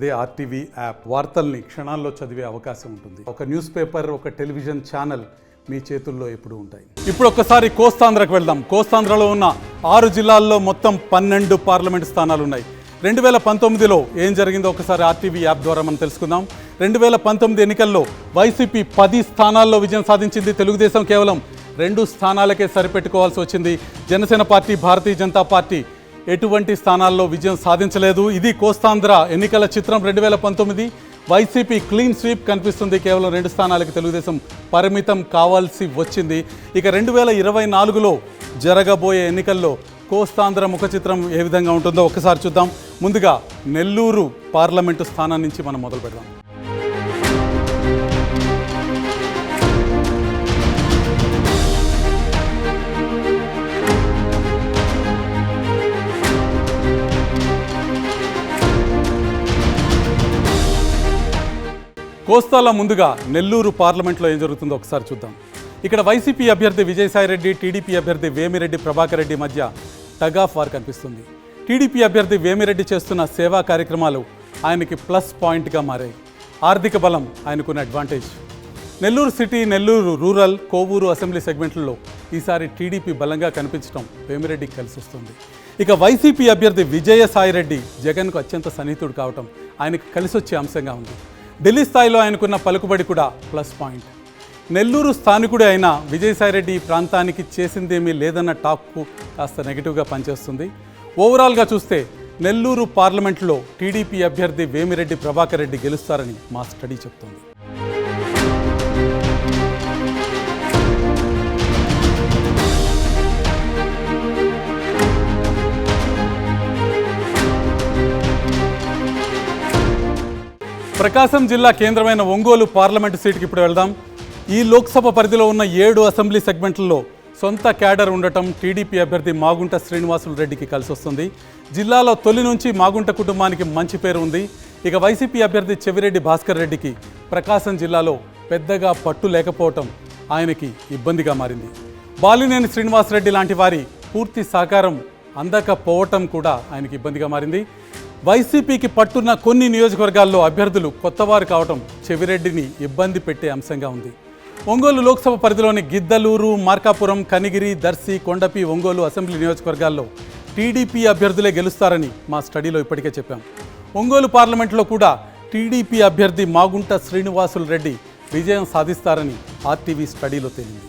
అదే RTV app వార్తల్ని క్షణాల్లో చదివే అవకాశం ఉంటుంది. ఒక న్యూస్ పేపర్, ఒక టెలివిజన్ ఛానల్ మీ చేతుల్లో ఎప్పుడూ ఉంటాయి. ఇప్పుడు ఒక్కసారి కోస్తాంధ్రకు వెళ్దాం. కోస్తాంధ్రలో ఉన్న 6 జిల్లాల్లో మొత్తం 12 పార్లమెంటు స్థానాలు ఉన్నాయి. 2019లో ఏం జరిగిందో ఒకసారి ఆర్టీవీ యాప్ ద్వారా మనం తెలుసుకుందాం. 2019 ఎన్నికల్లో వైసీపీ 10 స్థానాల్లో విజయం సాధించింది. తెలుగుదేశం కేవలం 2 స్థానాలకే సరిపెట్టుకోవాల్సి వచ్చింది. జనసేన పార్టీ, భారతీయ జనతా పార్టీ ఎటువంటి స్థానాల్లో విజయం సాధించలేదు. ఇది కోస్తాంధ్ర ఎన్నికల చిత్రం. 2019 వైసీపీ క్లీన్ స్వీప్ కనిపిస్తుంది. కేవలం 2 స్థానాలకు తెలుగుదేశం పరిమితం కావాల్సి వచ్చింది. ఇక 2024లో జరగబోయే ఎన్నికల్లో కోస్తాంధ్ర ముఖ చిత్రం ఏ విధంగా ఉంటుందో ఒకసారి చూద్దాం. ముందుగా నెల్లూరు పార్లమెంటు స్థానం నుంచి మనం మొదలు పెడదాం. కోస్తాల ముందుగా నెల్లూరు పార్లమెంట్లో ఏం జరుగుతుందో ఒకసారి చూద్దాం. ఇక్కడ వైసీపీ అభ్యర్థి విజయసాయిరెడ్డి, టీడీపీ అభ్యర్థి వేమిరెడ్డి ప్రభాకర్ రెడ్డి మధ్య టగ్ ఆఫ్ వార్ కనిపిస్తుంది. టీడీపీ అభ్యర్థి వేమిరెడ్డి చేస్తున్న సేవా కార్యక్రమాలు ఆయనకి ప్లస్ పాయింట్గా మారాయి. ఆర్థిక బలం ఆయనకున్న advantage. Nellore city, Nellore rural, Kovur assembly సెగ్మెంట్లలో ఈసారి టీడీపీ బలంగా కనిపించడం వేమిరెడ్డికి కలిసి వస్తుంది. ఇక వైసీపీ అభ్యర్థి విజయసాయిరెడ్డి జగన్కు అత్యంత సన్నిహితుడు కావటం ఆయనకు కలిసి వచ్చే అంశంగా ఉంది. ఢిల్లీ స్థాయిలో ఆయనకున్న పలుకుబడి కూడా ప్లస్ పాయింట్. నెల్లూరు స్థానికుడే అయినా విజయసాయిరెడ్డి ఈ ప్రాంతానికి చేసిందేమీ లేదన్న టాక్కు కాస్త నెగిటివ్గా పనిచేస్తుంది. ఓవరాల్గా చూస్తే నెల్లూరు పార్లమెంట్లో టీడీపీ అభ్యర్థి వేమిరెడ్డి ప్రభాకర్ రెడ్డి గెలుస్తారని మా స్టడీ చెప్తోంది. ప్రకాశం జిల్లా కేంద్రమైన ఒంగోలు పార్లమెంటు సీటుకి ఇప్పుడు వెళ్దాం. ఈ లోక్సభ పరిధిలో ఉన్న 7 అసెంబ్లీ సెగ్మెంట్లలో సొంత క్యాడర్ ఉండటం టీడీపీ అభ్యర్థి మాగుంట శ్రీనివాసులు రెడ్డికి కలిసి వస్తుంది. జిల్లాలో తొలి నుంచి మాగుంట కుటుంబానికి మంచి పేరు ఉంది. ఇక వైసీపీ అభ్యర్థి చెవిరెడ్డి భాస్కర్ రెడ్డికి ప్రకాశం జిల్లాలో పెద్దగా పట్టు లేకపోవటం ఆయనకి ఇబ్బందిగా మారింది. బాలినేని శ్రీనివాసరెడ్డి లాంటి వారి పూర్తి సహకారం అందకపోవటం కూడా ఆయనకి ఇబ్బందిగా మారింది. వైసీపీకి పట్టున్న కొన్ని నియోజకవర్గాల్లో అభ్యర్థులు కొత్తవారు కావటం చెవిరెడ్డిని ఇబ్బంది పెట్టే అంశంగా ఉంది. ఒంగోలు లోక్సభ పరిధిలోని గిద్దలూరు, మార్కాపురం, కనిగిరి, దర్శి, కొండపి, ఒంగోలు అసెంబ్లీ నియోజకవర్గాల్లో టీడీపీ అభ్యర్థులే గెలుస్తారని మా స్టడీలో ఇప్పటికే చెప్పాం. ఒంగోలు పార్లమెంట్లో కూడా టీడీపీ అభ్యర్థి మాగుంట శ్రీనివాసులు రెడ్డి విజయం సాధిస్తారని ఆర్టీవీ స్టడీలో తేలింది.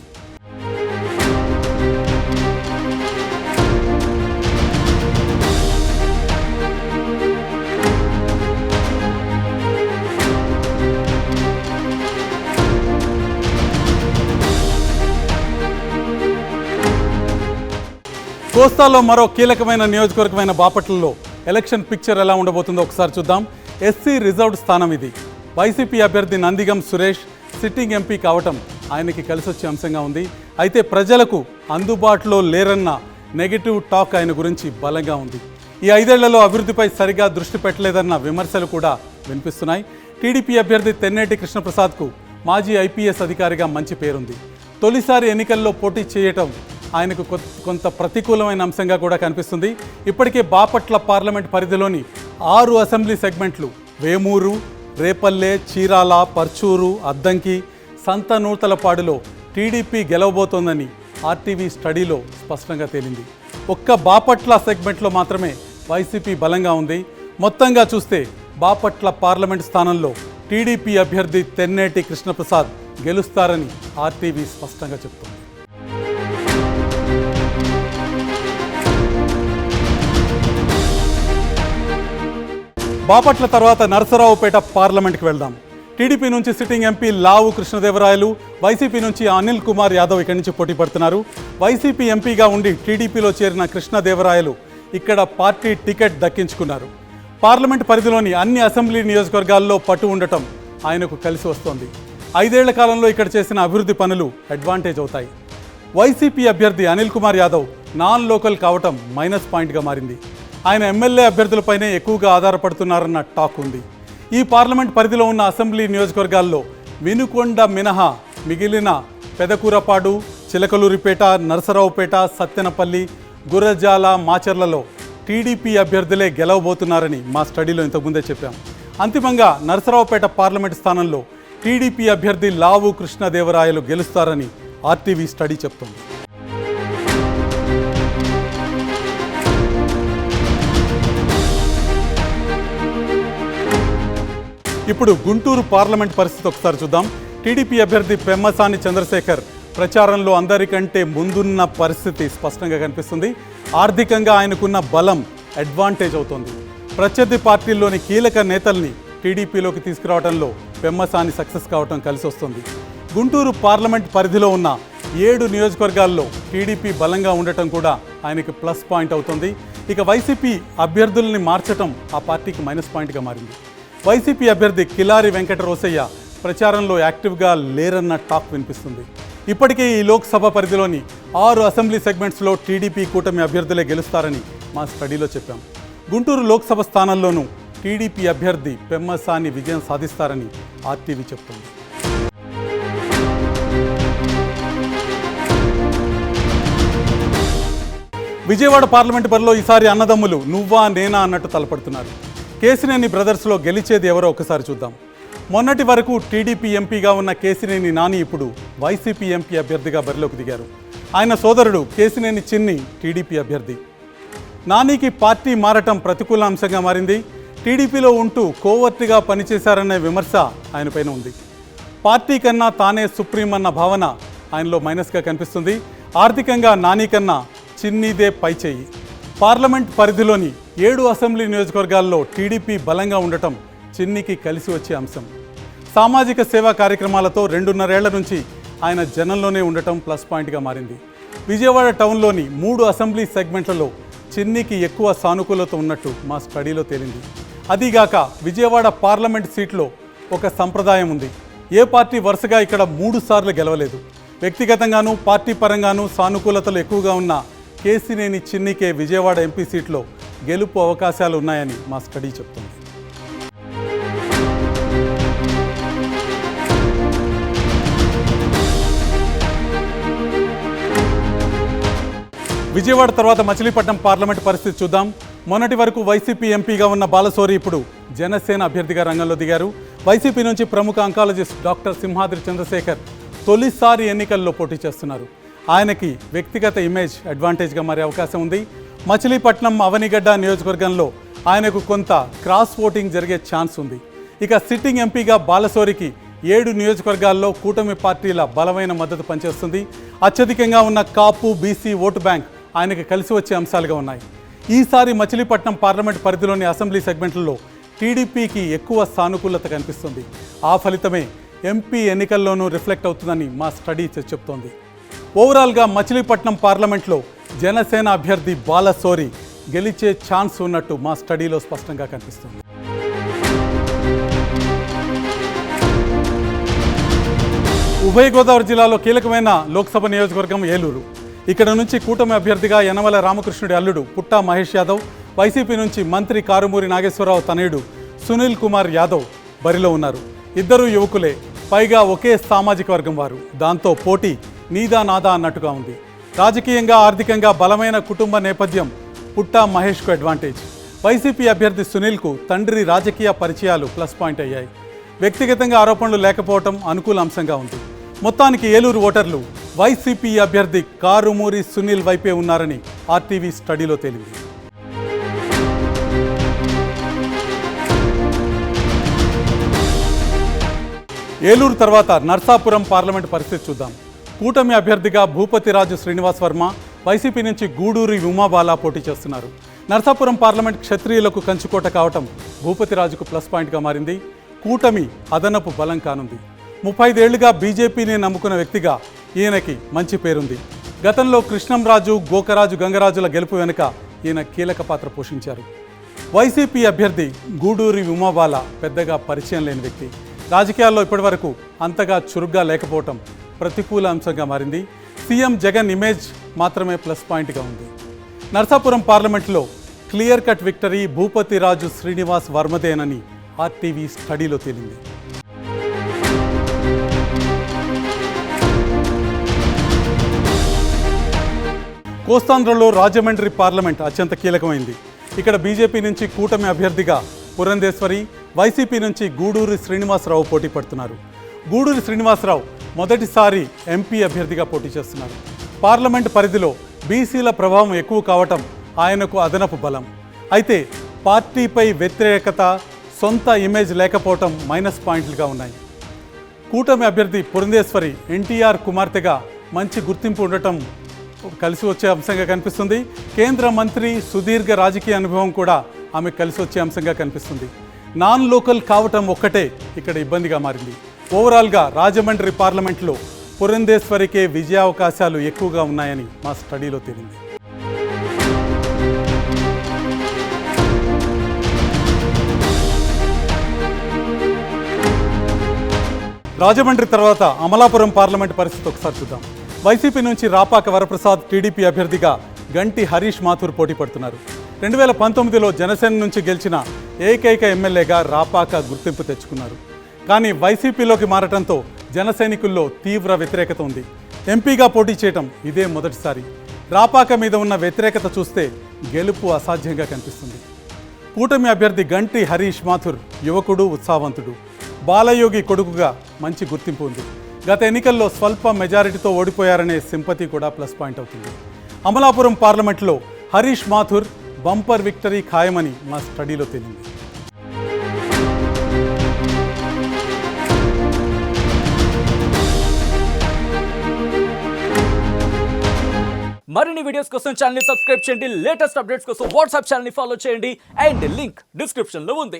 కోస్తాలో మరో కీలకమైన నియోజకవర్గమైన బాపట్లలో ఎలక్షన్ పిక్చర్ ఎలా ఉండబోతుందో ఒకసారి చూద్దాం. ఎస్సీ రిజర్వ్డ్ స్థానం ఇది. వైసీపీ అభ్యర్థి నందిగం సురేష్ సిట్టింగ్ ఎంపీ కావటం ఆయనకి కలిసి వచ్చే అంశంగా ఉంది. అయితే ప్రజలకు అందుబాటులో లేరన్న నెగిటివ్ టాక్ ఆయన గురించి బలంగా ఉంది. ఈ 5 ఏళ్లలో అభివృద్ధిపై సరిగా దృష్టి పెట్టలేదన్న విమర్శలు కూడా వినిపిస్తున్నాయి. టీడీపీ అభ్యర్థి తెన్నేటి కృష్ణప్రసాద్కు మాజీ ఐపీఎస్ అధికారిగా మంచి పేరుంది. తొలిసారి ఎన్నికల్లో పోటీ చేయటం ఆయనకు కొంత ప్రతికూలమైన అంశంగా కూడా కనిపిస్తుంది. ఇప్పటికే బాపట్ల పార్లమెంట్ పరిధిలోని 6 అసెంబ్లీ సెగ్మెంట్లు వేమూరు, రేపల్లె, చీరాల, పర్చూరు, అద్దంకి, సంతనూతలపాడులో టీడీపీ గెలవబోతోందని ఆర్టీవీ స్టడీలో స్పష్టంగా తేలింది. ఒక్క బాపట్ల సెగ్మెంట్లో మాత్రమే వైసీపీ బలంగా ఉంది. మొత్తంగా చూస్తే బాపట్ల పార్లమెంట్ స్థానంలో టీడీపీ అభ్యర్థి తెన్నేటి కృష్ణప్రసాద్ గెలుస్తారని ఆర్టీవీ స్పష్టంగా చెప్తోంది. బాపట్ల తర్వాత నరసరావుపేట పార్లమెంట్కి వెళ్దాం. టీడీపీ నుంచి సిట్టింగ్ ఎంపీ లావు కృష్ణదేవరాయలు, వైసీపీ నుంచి అనిల్ కుమార్ యాదవ్ ఇక్కడి నుంచి పోటీ పడుతున్నారు. వైసీపీ ఎంపీగా ఉండి టీడీపీలో చేరిన కృష్ణదేవరాయలు ఇక్కడ పార్టీ టికెట్ దక్కించుకున్నారు. పార్లమెంట్ పరిధిలోని అన్ని అసెంబ్లీ నియోజకవర్గాల్లో పట్టు ఉండటం ఆయనకు కలిసి వస్తోంది. 5 ఏళ్ల కాలంలో ఇక్కడ చేసిన అభివృద్ధి పనులు అడ్వాంటేజ్ అవుతాయి. వైసీపీ అభ్యర్థి అనిల్ కుమార్ యాదవ్ నాన్ లోకల్ కావటం మైనస్ పాయింట్గా మారింది. ఆయన ఎమ్మెల్యే అభ్యర్థులపైనే ఎక్కువగా ఆధారపడుతున్నారన్న టాక్ ఉంది. ఈ పార్లమెంట్ పరిధిలో ఉన్న అసెంబ్లీ నియోజకవర్గాల్లో వినుకొండ మినహా మిగిలిన పెదకూరపాడు, చిలకలూరిపేట, నరసరావుపేట, సత్తెనపల్లి, గురజాల, మాచర్లలో టీడీపీ అభ్యర్థులే గెలవబోతున్నారని మా స్టడీలో ఇంతకుముందే చెప్పాం. అంతిమంగా నరసరావుపేట పార్లమెంటు స్థానంలో టీడీపీ అభ్యర్థి లావు కృష్ణదేవరాయలు గెలుస్తారని ఆర్టీవీ స్టడీ చెప్తోంది. ఇప్పుడు గుంటూరు పార్లమెంట్ పరిస్థితి ఒకసారి చూద్దాం. టీడీపీ అభ్యర్థి పెమ్మసాని చంద్రశేఖర్ ప్రచారంలో అందరికంటే ముందున్న పరిస్థితి స్పష్టంగా కనిపిస్తుంది. ఆర్థికంగా ఆయనకున్న బలం అడ్వాంటేజ్ అవుతోంది. ప్రత్యర్థి పార్టీల్లోని కీలక నేతల్ని టీడీపీలోకి తీసుకురావడంలో పెమ్మసాని సక్సెస్ కావడం కలిసి వస్తుంది. గుంటూరు పార్లమెంట్ పరిధిలో ఉన్న 7 నియోజకవర్గాల్లో టీడీపీ బలంగా ఉండటం కూడా ఆయనకి ప్లస్ పాయింట్ అవుతుంది. ఇక వైసీపీ అభ్యర్థుల్ని మార్చడం ఆ పార్టీకి మైనస్ పాయింట్గా మారింది. వైసీపీ అభ్యర్థి కిలారి వెంకట రోసయ్య ప్రచారంలో యాక్టివ్గా లేరన్న టాక్ వినిపిస్తుంది. ఇప్పటికే ఈ లోక్సభ పరిధిలోని 6 అసెంబ్లీ సెగ్మెంట్స్లో టీడీపీ కూటమి అభ్యర్థులే గెలుస్తారని మా స్టడీలో చెప్పాం. గుంటూరు లోక్సభ స్థానంలోనూ టీడీపీ అభ్యర్థి పెమ్మసాని విజయం సాధిస్తారని ఆర్టీవీ చెప్తోంది. విజయవాడ పార్లమెంటు బరిలో ఈసారి అన్నదమ్ములు నువ్వా నేనా అన్నట్టు తలపడుతున్నారు. కేసినేని బ్రదర్స్లో గెలిచేది ఎవరో ఒకసారి చూద్దాం. మొన్నటి వరకు టీడీపీ ఎంపీగా ఉన్న కేసినేని నాని ఇప్పుడు వైసీపీ ఎంపీ అభ్యర్థిగా బరిలోకి దిగారు. ఆయన సోదరుడు కేసినేని చిన్ని టీడీపీ అభ్యర్థి. నానికి పార్టీ మారటం ప్రతికూల అంశంగా మారింది. టీడీపీలో ఉంటూ కోవర్ట్గా పనిచేశారనే విమర్శ ఆయనపైన ఉంది. పార్టీ కన్నా తానే సుప్రీం అన్న భావన ఆయనలో మైనస్గా కనిపిస్తుంది. ఆర్థికంగా నాని కన్నా చిన్నీదే పైచేయి. పార్లమెంట్ పరిధిలోని 7 అసెంబ్లీ నియోజకవర్గాల్లో టీడీపీ బలంగా ఉండటం చిన్నికి కలిసి వచ్చే అంశం. సామాజిక సేవా కార్యక్రమాలతో 2.5 ఏళ్ల నుంచి ఆయన జనంలోనే ఉండటం ప్లస్ పాయింట్గా మారింది. విజయవాడ టౌన్లోని 3 అసెంబ్లీ సెగ్మెంట్లలో చిన్నికి ఎక్కువ సానుకూలత ఉన్నట్టు మా స్టడీలో తేలింది. అదీగాక విజయవాడ పార్లమెంట్ సీట్లో ఒక సంప్రదాయం ఉంది. ఏ పార్టీ వరుసగా ఇక్కడ 3 సార్లు గెలవలేదు. వ్యక్తిగతంగానూ పార్టీ పరంగానూ సానుకూలతలు ఎక్కువగా ఉన్న కేసినేని చిన్నికే విజయవాడ ఎంపీ సీట్లో గెలుపు అవకాశాలు ఉన్నాయని మా స్టడీ చెప్తుంది. విజయవాడ తర్వాత మచిలీపట్నం పార్లమెంట్ పరిస్థితి చూద్దాం. మొన్నటి వరకు వైసీపీ ఎంపీగా ఉన్న బాలశౌరి ఇప్పుడు జనసేన అభ్యర్థిగా రంగంలో దిగారు. వైసీపీ నుంచి ప్రముఖ ఆంకాలజిస్ట్ డాక్టర్ సింహాద్రి చంద్రశేఖర్ తొలిసారి ఎన్నికల్లో పోటీ చేస్తున్నారు. ఆయనకి వ్యక్తిగత ఇమేజ్ అడ్వాంటేజ్గా మారే అవకాశం ఉంది. మచిలీపట్నం అవనిగడ్డ నియోజకవర్గంలో ఆయనకు కొంత క్రాస్ ఓటింగ్ జరిగే ఛాన్స్ ఉంది. ఇక సిట్టింగ్ ఎంపీగా బాలశౌరికి 7 నియోజకవర్గాల్లో కూటమి పార్టీల బలమైన మద్దతు పనిచేస్తుంది. అత్యధికంగా ఉన్న కాపు బీసీ ఓటు బ్యాంక్ ఆయనకు కలిసి వచ్చే అంశాలుగా ఉన్నాయి. ఈసారి మచిలీపట్నం పార్లమెంట్ పరిధిలోని అసెంబ్లీ సెగ్మెంట్లలో టీడీపీకి ఎక్కువ సానుకూలత కనిపిస్తుంది. ఆ ఫలితమే ఎంపీ ఎన్నికల్లోనూ రిఫ్లెక్ట్ అవుతుందని మా స్టడీ చెప్తోంది. ఓవరాల్గా మచిలీపట్నం పార్లమెంట్లో జనసేన అభ్యర్థి బాలశౌరి గెలిచే ఛాన్స్ ఉన్నట్టు మా స్టడీలో స్పష్టంగా కనిపిస్తుంది. ఉభయ గోదావరి జిల్లాలో కీలకమైన లోక్సభ నియోజకవర్గం ఏలూరు. ఇక్కడ నుంచి కూటమి అభ్యర్థిగా యనమల రామకృష్ణుడి అల్లుడు పుట్టా మహేష్ యాదవ్, వైసీపీ నుంచి మంత్రి కారుమూరి నాగేశ్వరరావు తనయుడు సునీల్ కుమార్ యాదవ్ బరిలో ఉన్నారు. ఇద్దరు యువకులే, పైగా ఒకే సామాజిక వర్గం వారు. దాంతో పోటీ నీదా నాదా అన్నట్టుగా ఉంది. రాజకీయంగా ఆర్థికంగా బలమైన కుటుంబ నేపథ్యం పుట్టా మహేష్కు అడ్వాంటేజ్. వైసీపీ అభ్యర్థి సునీల్కు తండ్రి రాజకీయ పరిచయాలు ప్లస్ పాయింట్ అయ్యాయి. వ్యక్తిగతంగా ఆరోపణలు లేకపోవడం అనుకూల అంశంగా ఉంది. మొత్తానికి ఏలూరు ఓటర్లు వైసీపీ అభ్యర్థి కారుమూరి సునీల్ వైపే ఉన్నారని ఆర్టీవీ స్టడీలో తేలింది. ఏలూరు తర్వాత నర్సాపురం పార్లమెంట్ పరిస్థితి చూద్దాం. కూటమి అభ్యర్థిగా భూపతిరాజు శ్రీనివాస్ వర్మ, వైసీపీ నుంచి గూడూరి ఉమాబాల పోటీ చేస్తున్నారు. నర్సాపురం పార్లమెంట్ క్షత్రియులకు కంచుకోట కావటం భూపతిరాజుకు ప్లస్ పాయింట్గా మారింది. కూటమి అదనపు బలం కానుంది. 35 ఏళ్లుగా బీజేపీని నమ్ముకున్న వ్యక్తిగా ఈయనకి మంచి పేరుంది. గతంలో కృష్ణంరాజు, గోకరాజు, గంగరాజుల గెలుపు వెనుక ఈయన కీలక పాత్ర పోషించారు. వైసీపీ అభ్యర్థి గూడూరి ఉమాబాల పెద్దగా పరిచయం లేని వ్యక్తి. రాజకీయాల్లో ఇప్పటివరకు అంతగా చురుగ్గా లేకపోవటం ప్రతికూల అంశంగా మారింది. సీఎం జగన్ ఇమేజ్ మాత్రమే ప్లస్ పాయింట్గా ఉంది. నర్సాపురం పార్లమెంట్లో clear cut victory Bhupathiraju Srinivas వర్మదేనని ఆర్టీవీ స్టడీలో తేలింది. కోస్తాంధ్రలో రాజమండ్రి పార్లమెంట్ అత్యంత కీలకమైంది. ఇక్కడ బీజేపీ నుంచి కూటమి అభ్యర్థిగా పురంధేశ్వరి, వైసీపీ నుంచి గూడూరి శ్రీనివాసరావు పోటీ పడుతున్నారు. గూడూరి శ్రీనివాసరావు మొదటిసారి ఎంపీ అభ్యర్థిగా పోటీ చేస్తున్నారు. పార్లమెంటు పరిధిలో బీసీల ప్రభావం ఎక్కువ కావటం ఆయనకు అదనపు బలం. అయితే పార్టీపై వ్యతిరేకత, సొంత ఇమేజ్ లేకపోవటం మైనస్ పాయింట్లుగా ఉన్నాయి. కూటమి అభ్యర్థి పురంధేశ్వరి ఎన్టీఆర్ కుమార్తెగా మంచి గుర్తింపు ఉండటం కలిసి వచ్చే అంశంగా కనిపిస్తుంది. కేంద్ర మంత్రి, సుదీర్ఘ రాజకీయ అనుభవం కూడా ఆమె కలిసి వచ్చే అంశంగా కనిపిస్తుంది. నాన్ లోకల్ కావటం ఒక్కటే ఇక్కడ ఇబ్బందిగా మారింది. ఓవరాల్గా రాజమండ్రి పార్లమెంట్లో పురంధేశ్వరికే విజయావకాశాలు ఎక్కువగా ఉన్నాయని మా స్టడీలో తేలింది. రాజమండ్రి తర్వాత అమలాపురం పార్లమెంట్ పరిస్థితి ఒకసారి చూద్దాం. వైసీపీ నుంచి రాపాక వరప్రసాద్, టీడీపీ అభ్యర్థిగా గంటి హరీష్ మాథూర్ పోటీ పడుతున్నారు. 2019లో జనసేన నుంచి గెలిచిన ఏకైక ఎమ్మెల్యేగా రాపాక గుర్తింపు తెచ్చుకున్నారు. కానీ వైసీపీలోకి మారటంతో జనసైనికుల్లో తీవ్ర వ్యతిరేకత ఉంది. ఎంపీగా పోటీ చేయటం ఇదే మొదటిసారి. రాపాక మీద ఉన్న వ్యతిరేకత చూస్తే గెలుపు అసాధ్యంగా కనిపిస్తుంది. కూటమి అభ్యర్థి గంటి హరీష్ మాథూర్ యువకుడు, ఉత్సాహవంతుడు. బాలయోగి కొడుకుగా మంచి గుర్తింపు ఉంది. గత ఎన్నికల్లో స్వల్ప మెజారిటీతో ఓడిపోయారనే సింపతి కూడా ప్లస్ పాయింట్ అవుతుంది. అమలాపురం పార్లమెంట్లో హరీష్ మాథూర్ బంపర్ విక్టరీ ఖాయమని మా స్టడీలో తేలింది. మరిన్ని వీడియోస్ కోసం ఛానల్ ని సబ్స్క్రైబ్ చేయండి. లేటెస్ట్ అప్డేట్స్ కోసం వాట్సాప్ ఛానల్ ని ఫాలో చేయండి. అండ్ లింక్ డిస్క్రిప్షన్ లో ఉంది.